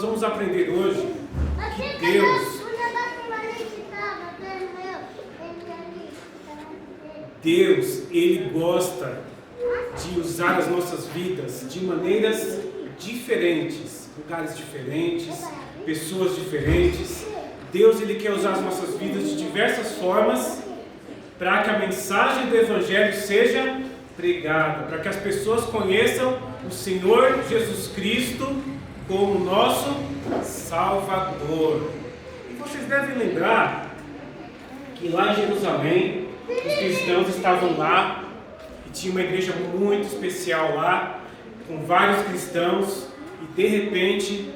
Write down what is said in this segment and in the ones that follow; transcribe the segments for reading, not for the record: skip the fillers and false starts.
Vamos aprender hoje que Deus, Ele gosta de usar as nossas vidas de maneiras diferentes, lugares diferentes, pessoas diferentes. Deus, Ele quer usar as nossas vidas de diversas formas para que a mensagem do Evangelho seja pregada, para que as pessoas conheçam o Senhor Jesus Cristo como nosso Salvador. E vocês devem lembrar que lá em Jerusalém, os cristãos estavam lá e tinha uma igreja muito especial lá, com vários cristãos, e de repente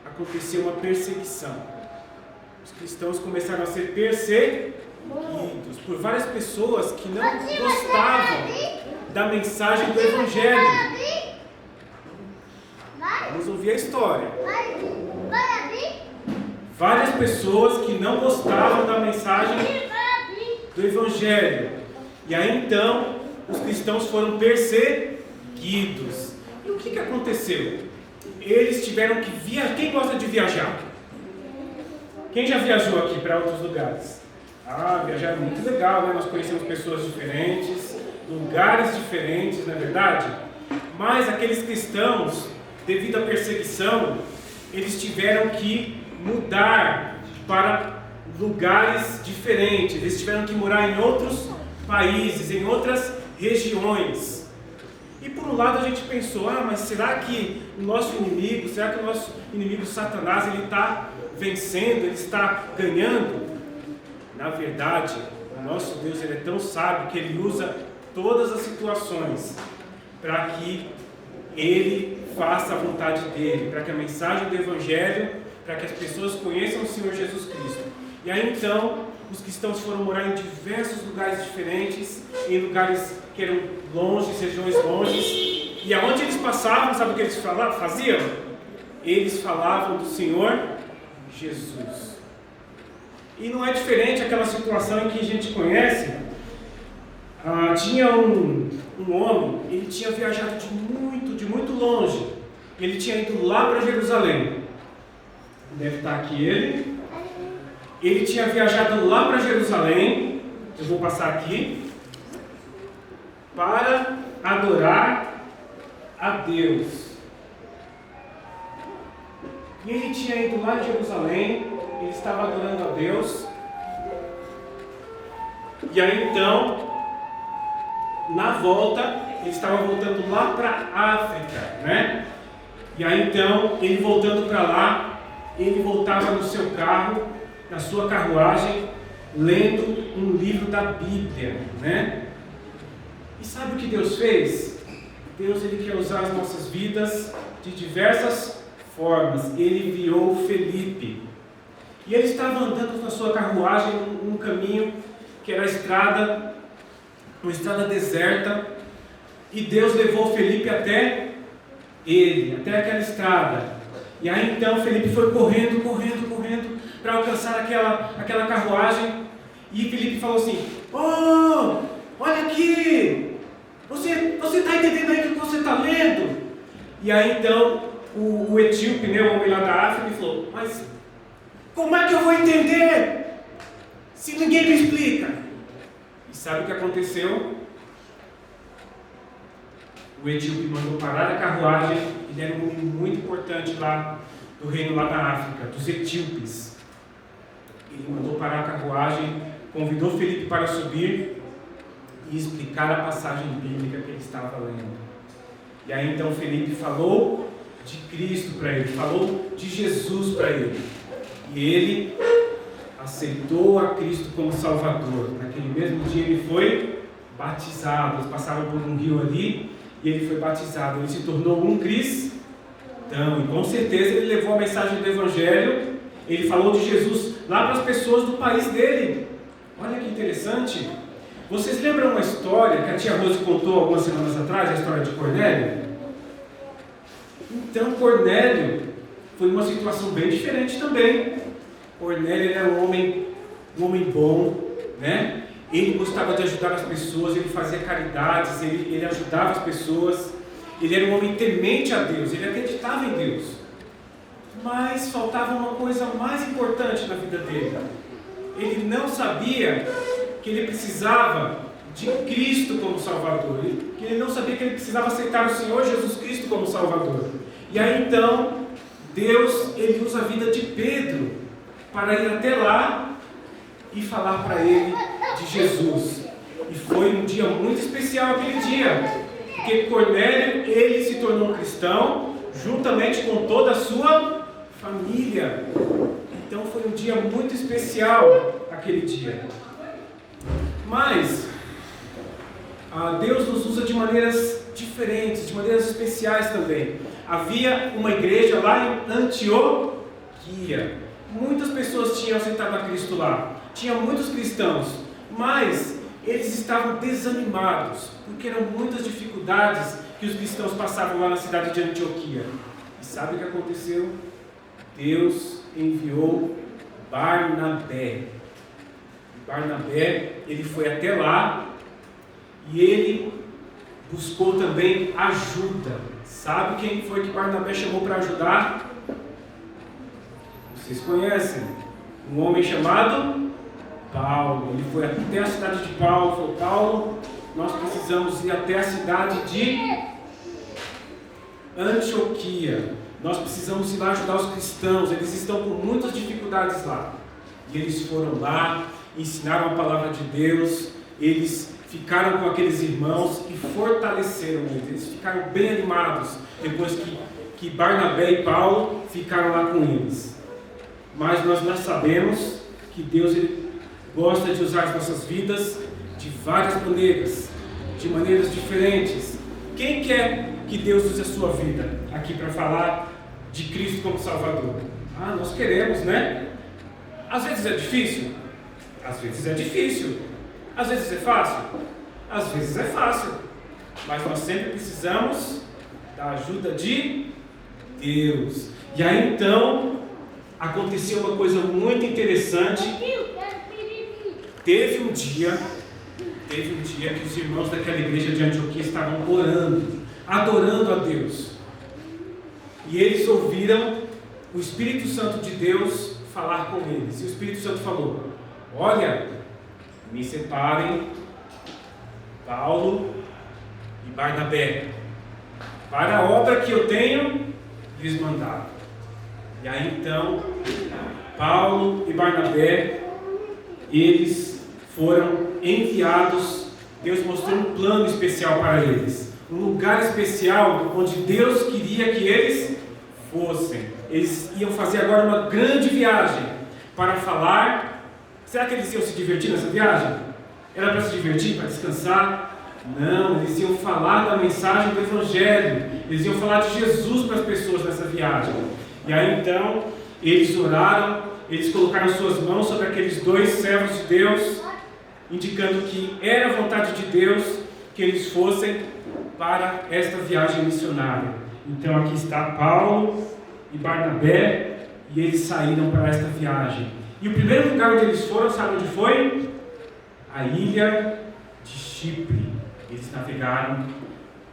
aconteceu uma perseguição. Os cristãos começaram a ser perseguidos por várias pessoas que não gostavam da mensagem do Evangelho. Vamos ouvir a história. Várias pessoas que não gostavam da mensagem do Evangelho. E aí então, os cristãos foram perseguidos. E o que aconteceu? Eles tiveram que viajar. Quem gosta de viajar? Quem já viajou aqui para outros lugares? Viajar é muito legal, né? Nós conhecemos pessoas diferentes, lugares diferentes, não é verdade? Mas aqueles cristãos, devido à perseguição, eles tiveram que mudar para lugares diferentes. Eles tiveram que morar em outros países, em outras regiões. E por um lado a gente pensou, mas será que o nosso inimigo, Satanás, ele está vencendo, ele está ganhando? Na verdade, o nosso Deus, ele é tão sábio que ele usa todas as situações para que ele faça a vontade dele, para que a mensagem do Evangelho, para que as pessoas conheçam o Senhor Jesus Cristo. E aí então, os cristãos foram morar em diversos lugares diferentes, em lugares que eram longes, regiões longes, e aonde eles passavam, sabe o que eles faziam? Eles falavam do Senhor Jesus. E não é diferente aquela situação em que a gente conhece. Tinha um homem, ele tinha viajado de muito longe. Ele tinha ido lá para Jerusalém. Deve estar aqui ele. Ele tinha viajado lá para Jerusalém. Eu vou passar aqui. Para adorar a Deus. E ele tinha ido lá em Jerusalém. Ele estava adorando a Deus. E aí então, na volta, ele estava voltando lá para a África, né? E aí então, ele voltando para lá, ele voltava no seu carro, na sua carruagem, lendo um livro da Bíblia, né? E sabe o que Deus fez? Deus, ele quer usar as nossas vidas de diversas formas. Ele enviou Felipe. E ele estava andando na sua carruagem num caminho que era uma estrada deserta, e Deus levou Felipe até aquela estrada. E aí então Felipe foi correndo para alcançar aquela carruagem, e Felipe falou assim: olha aqui, você está entendendo aí o que você está lendo? E aí então o etíope, né, o homem lá da África, falou: mas como é que eu vou entender se ninguém me explica? E sabe o que aconteceu? O etíope mandou parar a carruagem. Ele era um homem muito importante lá do reino lá da África, dos etíopes. Ele mandou parar a carruagem, convidou Felipe para subir e explicar a passagem bíblica que ele estava lendo. E aí então Felipe falou de Cristo para ele, falou de Jesus para ele. E ele aceitou a Cristo como Salvador. Naquele mesmo dia ele foi batizado. Eles passaram por um rio ali e ele foi batizado. Ele se tornou um cristão. E com certeza ele levou a mensagem do Evangelho. Ele falou de Jesus lá para as pessoas do país dele. Olha que interessante. Vocês lembram uma história que a tia Rose contou algumas semanas atrás, a história de Cornélio? Então Cornélio foi uma situação bem diferente também. Cornélio era um homem bom, né? Ele gostava de ajudar as pessoas, ele fazia caridades, ele ajudava as pessoas. Ele era um homem temente a Deus, ele acreditava em Deus. Mas faltava uma coisa mais importante na vida dele. Ele não sabia que ele precisava de Cristo como Salvador. Ele não sabia que ele precisava aceitar o Senhor Jesus Cristo como Salvador. E aí então, Deus, ele usa a vida de Pedro para ir até lá e falar para ele de Jesus. E foi um dia muito especial aquele dia, porque Cornélio, ele se tornou um cristão, juntamente com toda a sua família. Então foi um dia muito especial aquele dia. Mas Deus nos usa de maneiras diferentes, de maneiras especiais também. Havia uma igreja lá em Antioquia. Muitas pessoas tinham aceitado a Cristo lá. Tinha muitos cristãos, mas eles estavam desanimados, porque eram muitas dificuldades que os cristãos passavam lá na cidade de Antioquia. E sabe o que aconteceu? Deus enviou Barnabé. Barnabé, ele foi até lá e ele buscou também ajuda. Sabe quem foi que Barnabé chamou para ajudar? Vocês conhecem? Um homem chamado Paulo. Ele foi até a cidade de Paulo. Falou: Paulo, nós precisamos ir até a cidade de Antioquia. Nós precisamos ir lá ajudar os cristãos. Eles estão com muitas dificuldades lá. E eles foram lá, ensinaram a palavra de Deus. Eles ficaram com aqueles irmãos e fortaleceram eles. Eles ficaram bem animados depois que Barnabé e Paulo ficaram lá com eles. Mas nós sabemos que Deus, ele gosta de usar as nossas vidas de várias maneiras, de maneiras diferentes. Quem quer que Deus use a sua vida aqui para falar de Cristo como Salvador? Nós queremos, né? Às vezes é difícil, às vezes é difícil, às vezes é fácil, às vezes é fácil, mas nós sempre precisamos da ajuda de Deus. E aí então aconteceu uma coisa muito interessante. Teve um dia que os irmãos daquela igreja de Antioquia estavam orando, adorando a Deus. E eles ouviram o Espírito Santo de Deus falar com eles. E o Espírito Santo falou: olha, me separem Paulo e Barnabé para a obra que eu tenho lhes mandado. E aí então, Paulo e Barnabé, eles foram enviados. Deus mostrou um plano especial para eles, um lugar especial onde Deus queria que eles fossem. Eles iam fazer agora uma grande viagem para falar. Será que eles iam se divertir nessa viagem? Era para se divertir, para descansar? Não, eles iam falar da mensagem do Evangelho. Eles iam falar de Jesus para as pessoas nessa viagem. E aí então, eles oraram, eles colocaram suas mãos sobre aqueles dois servos de Deus, indicando que era a vontade de Deus que eles fossem para esta viagem missionária. Então aqui está Paulo e Barnabé, e eles saíram para esta viagem. E o primeiro lugar onde eles foram, sabe onde foi? A ilha de Chipre. Eles navegaram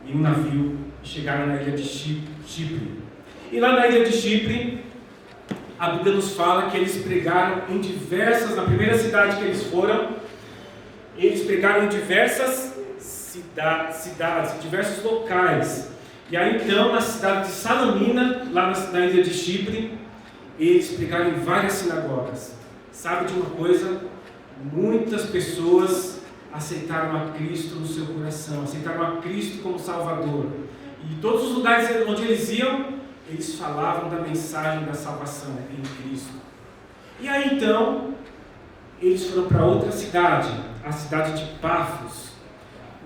em um navio e chegaram na ilha de Chipre. E lá na ilha de Chipre, a Bíblia nos fala que eles pregaram em na primeira cidade que eles foram, eles pregaram em diversas cidades, em diversos locais. E aí então, na cidade de Salamina, lá na ilha de Chipre, eles pregaram em várias sinagogas. Sabe de uma coisa? Muitas pessoas aceitaram a Cristo no seu coração, aceitaram a Cristo como Salvador. E em todos os lugares onde eles iam, eles falavam da mensagem da salvação em Cristo. E aí então, eles foram para outra cidade, a cidade de Pafos.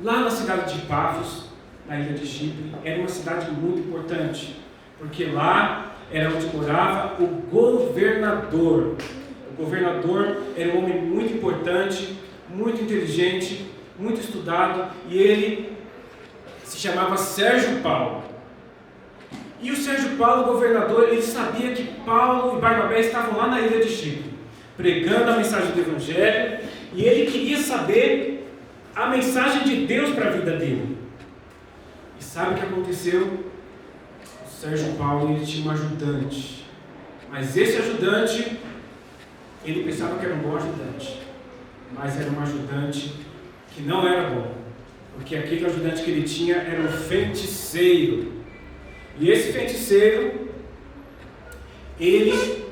Lá na cidade de Pafos, na ilha de Chipre, era uma cidade muito importante, porque lá era onde morava o governador. O governador era um homem muito importante, muito inteligente, muito estudado, e ele se chamava Sérgio Paulo. E o Sérgio Paulo, o governador, ele sabia que Paulo e Barnabé estavam lá na ilha de Chipre, pregando a mensagem do Evangelho, e ele queria saber a mensagem de Deus para a vida dele. E sabe o que aconteceu? O Sérgio Paulo, ele tinha um ajudante. Mas esse ajudante, ele pensava que era um bom ajudante, mas era um ajudante que não era bom, porque aquele ajudante que ele tinha era um feiticeiro. E esse feiticeiro, ele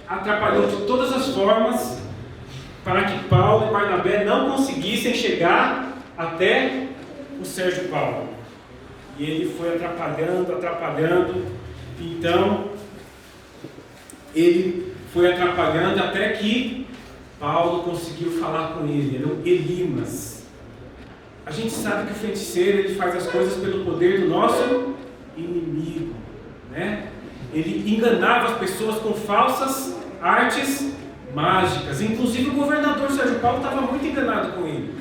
atrapalhou de todas as formas para que Paulo e Barnabé não conseguissem chegar até o Sérgio Paulo. E ele foi atrapalhando. Então, ele foi atrapalhando até que Paulo conseguiu falar com ele. Era o Elimas. A gente sabe que o feiticeiro, ele faz as coisas pelo poder do nosso inimigo, né? Ele enganava as pessoas com falsas artes mágicas. Inclusive o governador Sérgio Paulo estava muito enganado com ele.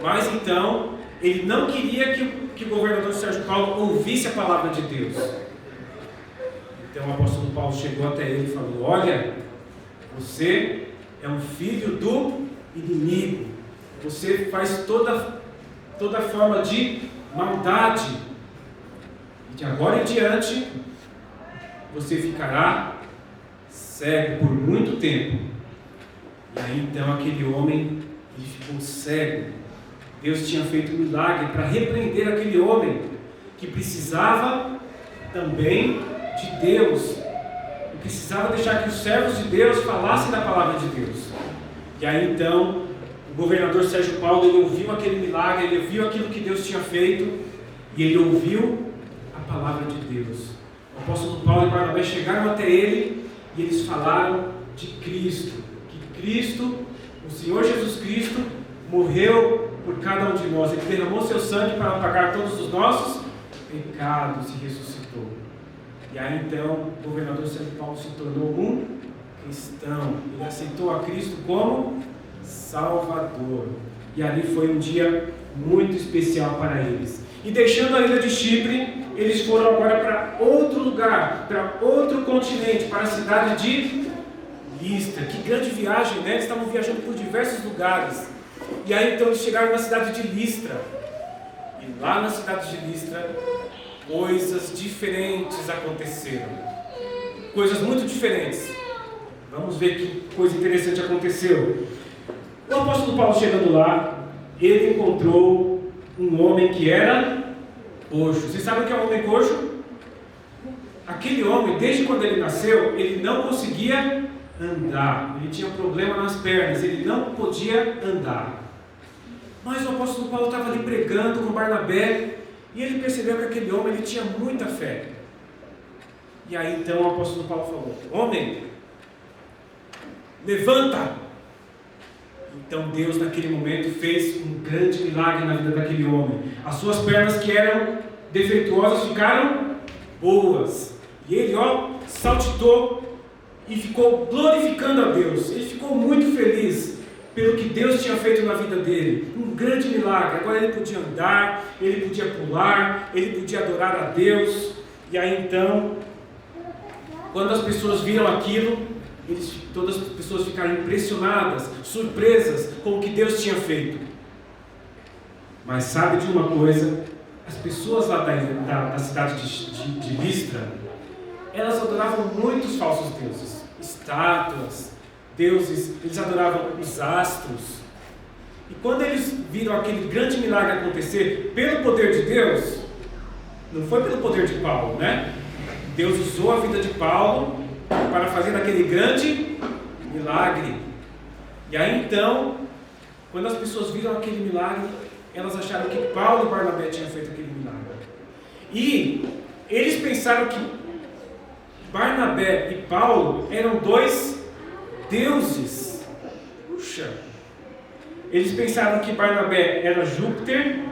Mas então, ele não queria que o governador Sérgio Paulo ouvisse a palavra de Deus. Então o apóstolo Paulo chegou até ele e falou: olha, você é um filho do inimigo. Você faz toda forma de maldade. E de agora em diante, você ficará cego por muito tempo. E aí então aquele homem, ele ficou cego. Deus tinha feito um milagre para repreender aquele homem que precisava também de Deus, e precisava deixar que os servos de Deus falassem da palavra de Deus. E aí então o governador Sérgio Paulo, ele ouviu aquele milagre, ele ouviu aquilo que Deus tinha feito, e ele ouviu a palavra de Deus. O apóstolo Paulo e Barnabé chegaram até ele e eles falaram de Cristo, que Cristo, o Senhor Jesus Cristo, morreu por cada um de nós. Ele derramou seu sangue para pagar todos os nossos pecados e ressuscitou. E aí então o governador Sérgio Paulo se tornou um cristão. Ele aceitou a Cristo como Salvador. E ali foi um dia muito especial para eles. E deixando a ilha de Chipre, eles foram agora para outro lugar, para outro continente, para a cidade de Listra. Que grande viagem, né? Eles estavam viajando por diversos lugares. E aí então eles chegaram na cidade de Listra. E lá na cidade de Listra, coisas diferentes aconteceram. Coisas muito diferentes. Vamos ver que coisa interessante aconteceu. O apóstolo Paulo chegando lá, ele encontrou um homem que era coxo. Vocês sabem o que é um homem coxo? Aquele homem, desde quando ele nasceu, ele não conseguia andar. Ele tinha problema nas pernas, ele não podia andar. Mas o apóstolo Paulo estava ali pregando com Barnabé, e ele percebeu que aquele homem, ele tinha muita fé. E aí então o apóstolo Paulo falou: homem, levanta! Então Deus naquele momento fez um grande milagre na vida daquele homem. As suas pernas que eram defeituosas ficaram boas. E ele saltitou e ficou glorificando a Deus. Ele ficou muito feliz pelo que Deus tinha feito na vida dele. Um grande milagre. Agora ele podia andar, ele podia pular, ele podia adorar a Deus. E aí então, quando as pessoas viram aquilo, todas as pessoas ficaram impressionadas, surpresas com o que Deus tinha feito. Mas sabe de uma coisa? As pessoas lá da cidade de Listra, elas adoravam muitos falsos deuses, estátuas, deuses, eles adoravam os astros. E quando eles viram aquele grande milagre acontecer pelo poder de Deus, não foi pelo poder de Paulo, né? Deus usou a vida de Paulo para fazer aquele grande milagre. E aí então, quando as pessoas viram aquele milagre, elas acharam que Paulo e Barnabé tinham feito aquele milagre. E eles pensaram que Barnabé e Paulo eram dois deuses. Puxa! Eles pensaram que Barnabé era Júpiter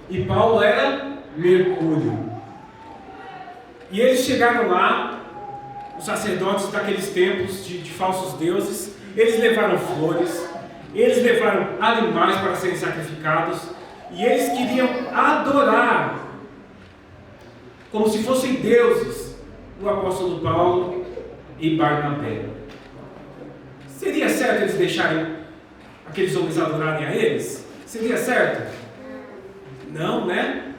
e Paulo era Mercúrio. E eles chegaram lá, os sacerdotes daqueles templos de falsos deuses, eles levaram flores, eles levaram animais para serem sacrificados, e eles queriam adorar, como se fossem deuses, o apóstolo Paulo e Barnabé. Seria certo eles deixarem aqueles homens adorarem a eles? Seria certo? Não, né?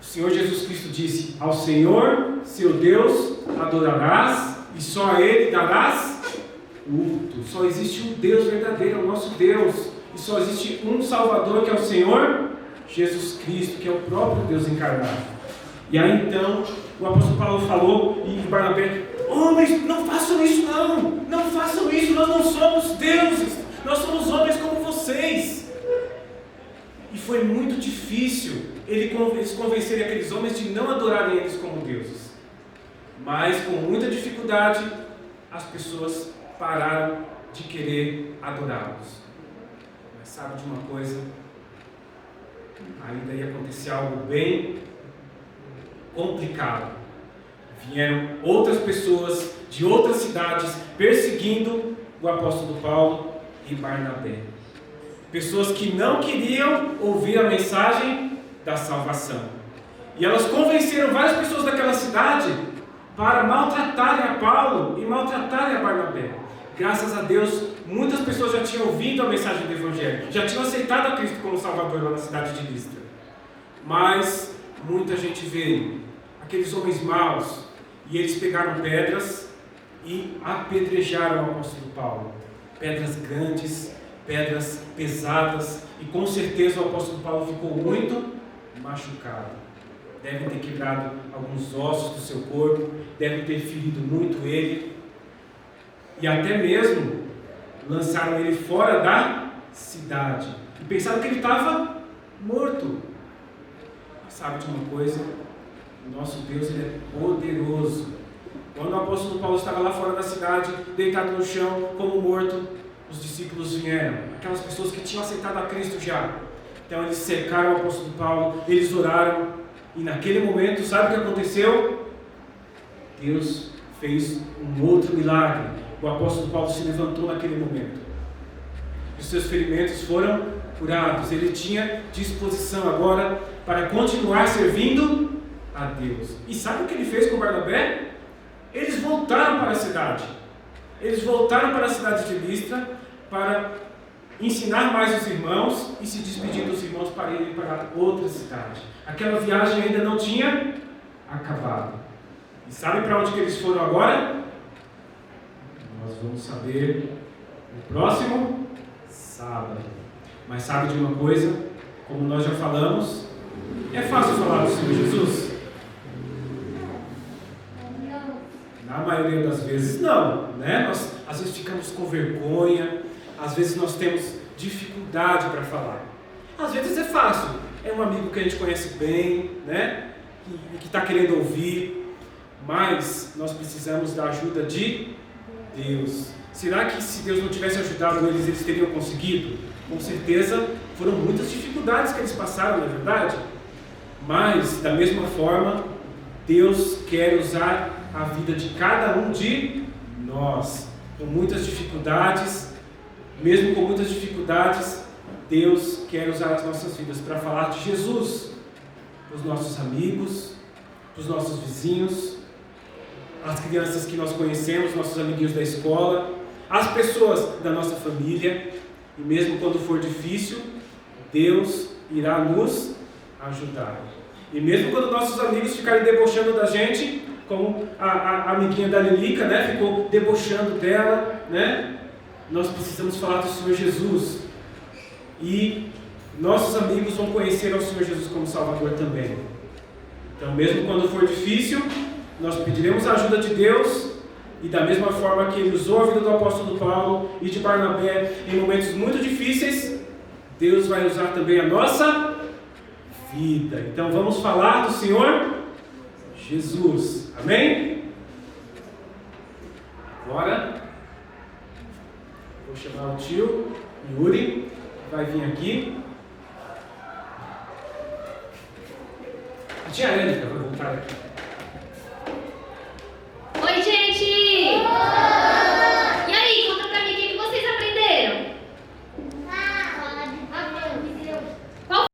O Senhor Jesus Cristo disse: ao Senhor seu Deus adorarás e só a Ele darás culto. Só existe um Deus verdadeiro, é o nosso Deus. E só existe um Salvador, que é o Senhor Jesus Cristo, que é o próprio Deus encarnado. E aí então, o apóstolo Paulo falou, e Barnabé: homens, não façam isso não! Não façam isso, nós não somos deuses, nós somos homens como vocês. E foi muito difícil eles convencerem aqueles homens de não adorarem eles como deuses. Mas com muita dificuldade, as pessoas pararam de querer adorá-los. Mas sabe de uma coisa? Ainda ia acontecer algo bem complicado. Vieram outras pessoas de outras cidades perseguindo o apóstolo Paulo e Barnabé. Pessoas que não queriam ouvir a mensagem da salvação. E elas convenceram várias pessoas daquela cidade para maltratarem a Paulo e maltratarem a Barnabé. Graças a Deus, muitas pessoas já tinham ouvido a mensagem do Evangelho, já tinham aceitado a Cristo como Salvador lá na cidade de Listra. Mas muita gente veio, aqueles homens maus, e eles pegaram pedras e apedrejaram o apóstolo Paulo. Pedras grandes, pedras pesadas, e com certeza o apóstolo Paulo ficou muito machucado. Devem ter quebrado alguns ossos do seu corpo, devem ter ferido muito ele, e até mesmo lançaram ele fora da cidade, e pensaram que ele estava morto. Mas sabe de uma coisa? O nosso Deus, ele é poderoso. Quando o apóstolo Paulo estava lá fora da cidade, deitado no chão, como morto, os discípulos vieram, aquelas pessoas que tinham aceitado a Cristo já. Então eles cercaram o apóstolo Paulo, eles oraram, e naquele momento, sabe o que aconteceu? Deus fez um outro milagre. O apóstolo Paulo se levantou naquele momento. Os seus ferimentos foram curados. Ele tinha disposição agora para continuar servindo a Deus. E sabe o que ele fez com Barnabé? Eles voltaram para a cidade. Eles voltaram para a cidade de Listra para ensinar mais os irmãos e se despedir dos irmãos para irem para outra cidade. Aquela viagem ainda não tinha acabado. E sabe para onde que eles foram agora? Nós vamos saber no próximo sábado. Mas sabe de uma coisa? Como nós já falamos, é fácil falar do Senhor Jesus? Na maioria das vezes não, né? Nós às vezes ficamos com vergonha, às vezes nós temos dificuldade para falar. Às vezes é fácil, é um amigo que a gente conhece bem, né? E que está querendo ouvir, mas nós precisamos da ajuda de Deus. Será que se Deus não tivesse ajudado eles, eles teriam conseguido? Com certeza foram muitas dificuldades que eles passaram, não é verdade? Mas, da mesma forma, Deus quer usar a vida de cada um de nós. Com muitas dificuldades, mesmo com muitas dificuldades, Deus quer usar as nossas vidas para falar de Jesus para os nossos amigos, para os nossos vizinhos, as crianças que nós conhecemos, nossos amiguinhos da escola, as pessoas da nossa família. E mesmo quando for difícil, Deus irá nos ajudar. E mesmo quando nossos amigos ficarem debochando da gente, como a amiguinha da Lilica, né, ficou debochando dela, né, nós precisamos falar do Senhor Jesus. E nossos amigos vão conhecer ao Senhor Jesus como Salvador também. Então, mesmo quando for difícil, nós pediremos a ajuda de Deus. E da mesma forma que Ele usou a vida do apóstolo Paulo e de Barnabé em momentos muito difíceis, Deus vai usar também a nossa vida. Então vamos falar do Senhor Jesus. Amém? Agora, vou chamar o tio Yuri, que vai vir aqui. A tia Érica vai voltar aqui.